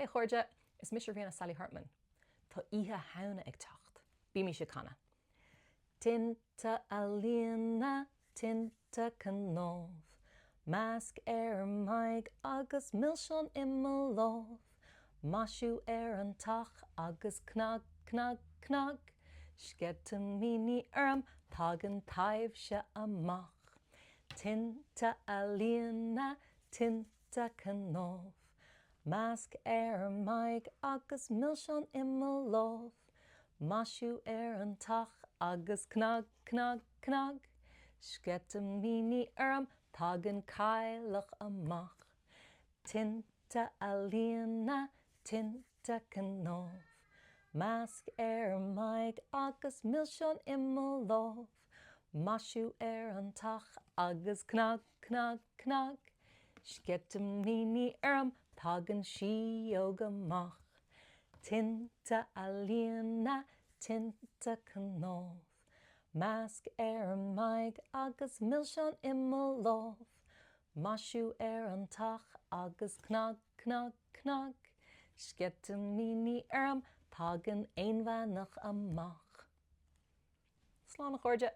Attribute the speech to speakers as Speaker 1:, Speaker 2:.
Speaker 1: Hi chuirde, is Mr. Vienna Sally Hartman. Tá ihe hauna ag tacht. Bí mi se canna. Tinte ealaíne, tinte cnámh. Masc maig agus Milseáin lámh. Maisiú an tach agus cnag, cnag, cnag. Sceitimíní Tagann taibh se amach. Tinte ealaíne, tinte cnámh. Masc maig agus Milseáin lámh. Maisiú an tach agus cnag, cnag, cnag. Sceitimíní Tagann cailleach amach. Tinte ealaíne, tinte cnámh. Masc maig agus Milseáin lámh. Maisiú an tach agus cnag, cnag, cnag. Sceitimíní Tagann cailleach amach. Tinte ealaíne, tinte cnámh. Masc maig agus Milseáin lámh. Maisiú an tach agus cnag, cnag, cnag. Sceitimíní Tagann éonmheannach amach. Slán chuirde.